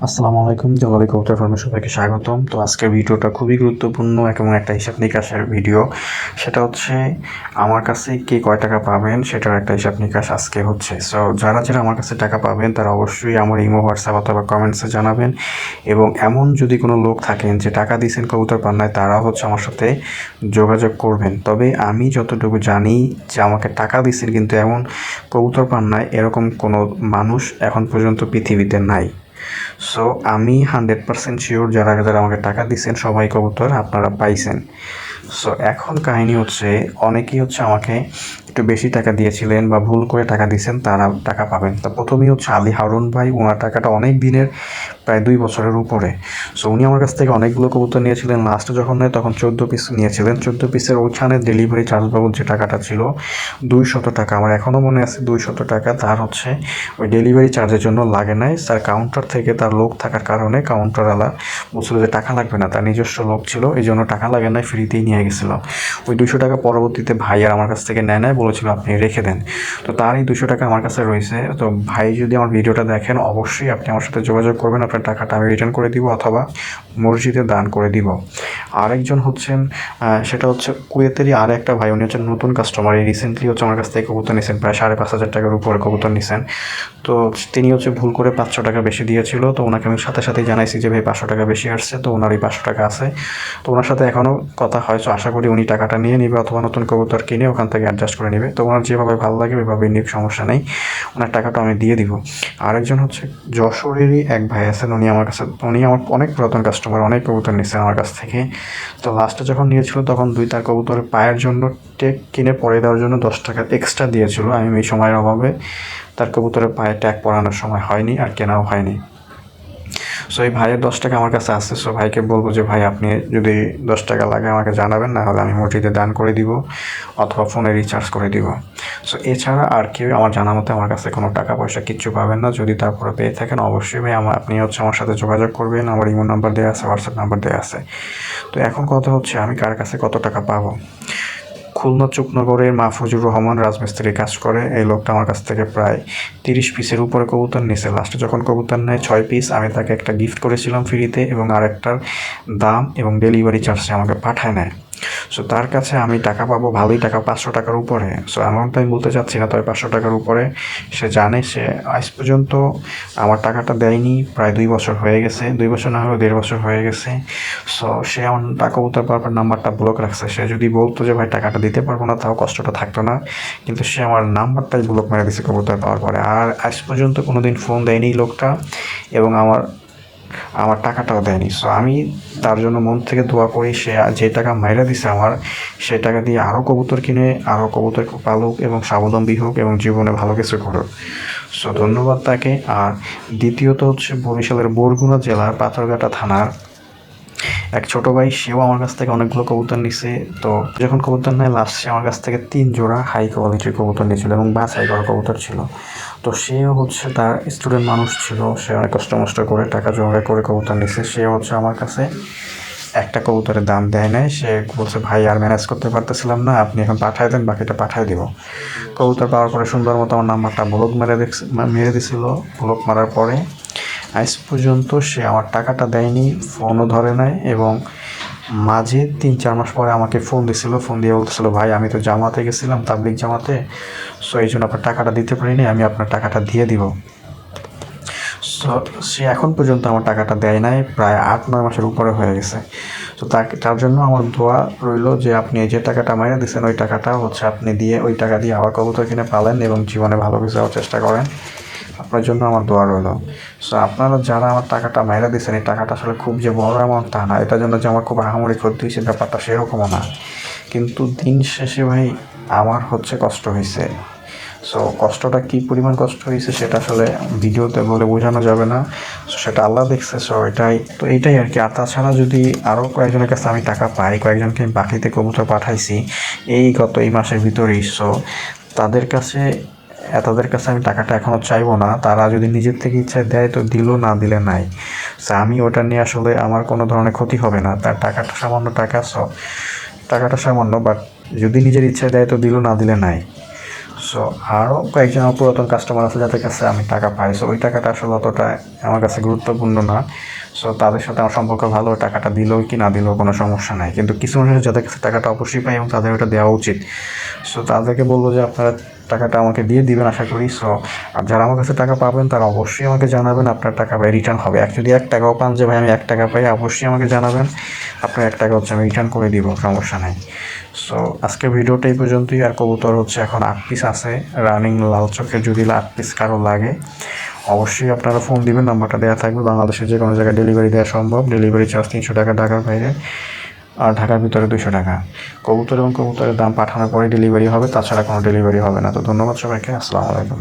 আসসালামু আলাইকুম, জঙ্গলি কবুতর ফার্মে সবাইকে স্বাগতম। তো আজকের ভিডিওটা খুবই গুরুত্বপূর্ণ এবং একটা হিসাব নিকাশের ভিডিও। সেটা হচ্ছে আমার কাছে কে কয় টাকা পাবেন সেটার একটা হিসাব নিকাশ আজকে হচ্ছে। সো যারা যারা আমার কাছে টাকা পাবেন তারা অবশ্যই আমার ইমো, হোয়াটসঅ্যাপ অথবা কমেন্টসে জানাবেন। এবং এমন যদি কোনো লোক থাকেন যে টাকা দিয়েছেন কবুতর পান্নায়, তারা হচ্ছে আমার সাথে যোগাযোগ করবেন। তবে আমি যতটুকু জানি যে আমাকে টাকা দিয়েছেন কিন্তু এমন কবুতর পান্নায় এরকম কোনো মানুষ এখন পর্যন্ত পৃথিবীতে নাই। সো আমি 100% শিওর যারা যারা আমাকে টাকা দিচ্ছেন সবাই কবুতর আপনারা পাইছেন। সো এখন কাহিনী হচ্ছে অনেকেই হচ্ছে আমাকে একটু বেশি টাকা দিয়েছিলেন বা ভুল করে টাকা দিয়েছেন, তারা টাকা পাবেন। তো প্রথমেই হচ্ছে আলী হারুন ভাই, ওনার টাকাটা অনেক দিনের, প্রায় 2 বছরের উপরে। সো উনি আমার কাছ থেকে অনেকগুলো কবুতর নিয়েছিলেন। লাস্টে যখন নেয় তখন 14 পিস নিয়েছিলেন। 14 পিসের ওইখানে ডেলিভারি চার্জ বাবদ যে টাকাটা ছিল 200 টাকা, আমার এখনও মনে আছে 200 টাকা। তার হচ্ছে ওই ডেলিভারি চার্জের জন্য লাগে নাই স্যার। কাউন্টার থেকে তার লোক থাকার কারণে কাউন্টারওয়ালা বলছিল যে টাকা লাগবে না, তার নিজস্ব লোক ছিল, এই জন্য টাকা লাগে নাই, ফ্রিতেই নিয়ে গেছিলো। ওই 200 টাকা পরবর্তীতে ভাই আর আমার কাছ থেকে নেয় বলেছিল আপনি রেখে দেন। তো তার এই 200 টাকা আমার কাছে রয়েছে। তো ভাই যদি আমার ভিডিওটা দেখেন অবশ্যই আপনি আমার সাথে যোগাযোগ করবেন, আপনার টাকাটা আমি রিটার্ন করে দিব অথবা মসজিদে দান করে দিব। আরেকজন হচ্ছেন সেটা হচ্ছে কুয়েতেরই আর একটা ভাই, উনি হচ্ছেন নতুন কাস্টমার। এই রিসেন্টলি হচ্ছে আমার কাছ থেকে কবুতর নিয়েছেন, প্রায় 5,500 টাকার উপরে কবুতর নিয়েছেন। তো তিনি হচ্ছে ভুল করে 500 টাকা বেশি দিয়েছিল। তো ওনাকে আমি সাথে সাথেই জানাইছি যে ভাই 500 টাকা বেশি আসছে, তো ওনার এই 500 টাকা আছে। তো ওনার সাথে এখনও কথা হয়। তো আশা করি উনি টাকাটা নিয়ে নেবে অথবা নতুন কবুতর কিনে ওখান থেকে অ্যাডজাস্ট করে নেবে। তো ওনার যেভাবে ভালো লাগে ওইভাবে নিক, সমস্যা নেই, ওনার টাকাটা আমি দিয়ে দিব। আরেকজন হচ্ছে যশোরেরই এক ভাই আছেন, উনি আমার কাছে, উনি আমার অনেক পুরাতন কাস্টমার, অনেক কবুতর নিচ্ছেন আমার কাছ থেকে। তো লাস্টে যখন নিয়েছিল তখন তার কবুতরের পায়ের জন্য টেক কিনে পরে দেওয়ার জন্য 10 টাকা এক্সট্রা দিয়েছিল। আমি এই সময়ের অভাবে তার কবুতরের পায়ে ট্যাগ পরানোর সময় হয়নি আর কেনাও হয়নি। সো এই ভাইয়ের 10 টাকা আমার কাছে আছে। সো ভাইকে বলবো যে ভাই আপনি যদি 10 টাকা লাগে আমাকে জানাবেন, না হলে আমি মসজিদে দান করে দিব অথবা ফোনে রিচার্জ করে দিব। সো এছাড়া আর কেউ আমার জানা মতে আমার কাছে কোনো টাকা পয়সা কিচ্ছু পাবেন না। যদি তারপরে পেয়ে থাকেন অবশ্যই ভাই আপনি হচ্ছে আমার সাথে যোগাযোগ করবেন। আমার ইমো নাম্বার দেওয়া আছে, হোয়াটসঅ্যাপ নাম্বার দেওয়া আছে। তো এখন কথা হচ্ছে আমি কার কাছে কত টাকা পাবো। খুলনা চুকনগরের মাহফুজুর রহমান রাজমিস্ত্রির কাজ করে, এই লোকটা আমার কাছ থেকে প্রায় 30 পিসের উপরে কবুতর নিয়েছে। লাস্টে যখন কবুতর নেয় 6 পিস, আমি তাকে একটা গিফট করেছিলাম ফ্রিতে এবং আরেকটার দাম এবং ডেলিভারি চার্জে আমাকে পাঠায় নেয়। সো তার কাছে আমি টাকা পাবো ভালোই টাকা, 500 টাকার উপরে। সো অ্যামাউন্টটা আমি বলতে চাচ্ছি না, তবে 500 টাকার উপরে। সে জানে, সে আজ পর্যন্ত আমার টাকাটা দেয়নি, প্রায় 2 বছর হয়ে গেছে, 2 বছর না হলেও 1.5 বছর হয়ে গেছে। সো সে আমার টাকা উঠার পর নাম্বারটা ব্লক রাখছে। সে যদি বলতো যে ভাই টাকাটা দিতে পারবো না, তাও কষ্টটা থাকতো না, কিন্তু সে আমার নাম্বারটাই ব্লক মেরে দিছে কবুতর পাওয়ার পরে। আর আজ পর্যন্ত কোনোদিন ফোন দেয়নি লোকটা এবং আমার আমার টাকাটাও দেয়নি। সো আমি তার জন্য মন থেকে দোয়া করি সে যে টাকা মাইরা দিছে আমার, সে টাকা দিয়ে আরও কবুতর কিনে আরও কবুতর পালুক এবং স্বাবলম্বী হোক এবং জীবনে ভালো কিছু করুক। সো ধন্যবাদ তাকে। আর দ্বিতীয়ত হচ্ছে বরিশালের বরগুনা জেলার পাথরঘাটা থানার এক ছোট ভাই, সেও আমার কাছ থেকে অনেকগুলো কবুতর নিছে। তো যখন কবুতর নেয় লাস্ট, সে আমার কাছ থেকে 3 জোড়া হাই কোয়ালিটির কবুতর নিয়েছিল এবং বাছাই করা কবুতর ছিল। তো সেও হচ্ছে তার স্টুডেন্ট মানুষ ছিল, সে অনেক কষ্ট মষ্ট করে টাকা জোগাড় করে কবুতর নিছে। সে হচ্ছে আমার কাছে একটা কবুতরের দাম দেয় নাই। সে বলছে ভাই আর ম্যানেজ করতে পারতেছিলাম না, আপনি এখন পাঠায় দেন, বাকিটা পাঠায় দিব। কবুতর পাওয়ার পরে সুন্দর মতো আমার নাম্বারটা ব্লক মেরে দিছিল। ব্লক মারার পরে আজ পর্যন্ত সে আমার টাকাটা দেয়নি, ফোনও ধরে নাই এবং মাঝে 3-4 মাস পরে আমাকে ফোন দিছিল। ফোন দিয়ে বলতেছিল ভাই আমি তো জামাতে গেছিলাম, তাবলিগ জামাতে, সো এই জন্য আপনার টাকাটা দিতে পারিনি, আমি আপনার টাকাটা দিয়ে দিব। সো সে এখন পর্যন্ত আমার টাকাটা দেয় নাই, প্রায় 8-9 মাসের উপরে হয়ে গেছে। তো তার জন্য আমার দোয়া রইল যে আপনি যে টাকাটা মাইরা দিচ্ছেন ওই টাকাটা হচ্ছে আপনি দিয়ে, ওই টাকা দিয়ে আবার কবুতর কিনে পালেন এবং জীবনে ভালো কিছু হওয়ার চেষ্টা করেন। আপনার জন্য আমার দোয়া রইল। সো আপনারা যারা আমার টাকাটা মাইরা দিচ্ছেন, এই টাকাটা আসলে খুব যে বড় অ্যামাউন্ট তা না, এটার জন্য যে আমার খুব আহামরি ক্ষতি হয়েছে ব্যাপারটা সেরকমও না, কিন্তু দিন শেষে ভাই আমার হচ্ছে কষ্ট হয়েছে। সো কষ্টটা কী পরিমাণ কষ্ট হয়েছে সেটা আসলে ভিডিওতে বলে বোঝানো যাবে না, সেটা আল্লাহ দেখছে। সো এইটাই আর কি। আর তাছাড়া যদি আরও কয়েকজনের কাছে আমি টাকা পাই, কয়েকজনকে আমি বাকিতে কবুতর পাঠাইছি এই মাসের ভিতরেই। সো তাদের কাছে আমি টাকাটা এখনও চাইবো না, তারা যদি নিজের থেকে ইচ্ছা দেয় তো দিল, না দিলে নাই। সো আমি ওটা নিয়ে আসলে আমার কোনো ধরনের ক্ষতি হবে না। তার টাকাটা সামান্য টাকা, টাকাটা সামান্য, বাট যদি নিজের ইচ্ছা দেয় তো দিল, না দিলে নাই। সো আরও কয়েকজন আমার পুরাতন কাস্টমার আছে যাদের কাছে আমি টাকা পাই। সো ওই টাকাটা আসলে অতটা আমার কাছে গুরুত্বপূর্ণ না। সো তাদের সাথে আমার সম্পর্ক ভালো, টাকাটা দিলেও কি না দিলেও কোনো সমস্যা নাই। কিন্তু কিছু মানুষ যাদের কাছে টাকাটা অবশ্যই পাই এবং তাদের ওটা দেওয়া উচিত। সো তাদেরকে বলবো যে আপনারা টাকাটা আমাকে দিয়ে দিবেন আশা করি। সো আর যারা আমার কাছে টাকা পাবেন তারা অবশ্যই আমাকে জানাবেন আপনার টাকা ভাই রিটার্ন হবে। যদি 1 টাকাও পান যে ভাই আমি 1 টাকা পাই, অবশ্যই আমাকে জানাবেন। আপনার 1 টাকা হচ্ছে আমি রিটার্ন করে দিব, সমস্যা নেই। সো আজকের ভিডিওটা এই পর্যন্তই। আর কবুতর হচ্ছে এখন 8 পিস আছে রানিং লাল চোখের, যদি 8 পিস কারো লাগে অবশ্যই আপনারা ফোন দিবেন, নাম্বারটা দেওয়া থাকবে। বাংলাদেশের যে কোনো জায়গায় ডেলিভারি দেওয়া সম্ভব। ডেলিভারি চার্জ 300 টাকা ঢাকার বাইরে, আর ঢাকার ভিতরে 200 টাকা। কবুতর এবং কবুতরের দাম পাঠানোর পরে ডেলিভারি হবে, তাছাড়া কোনো ডেলিভারি হবে না। তো ধন্যবাদ সবাইকে, আসসালামু আলাইকুম।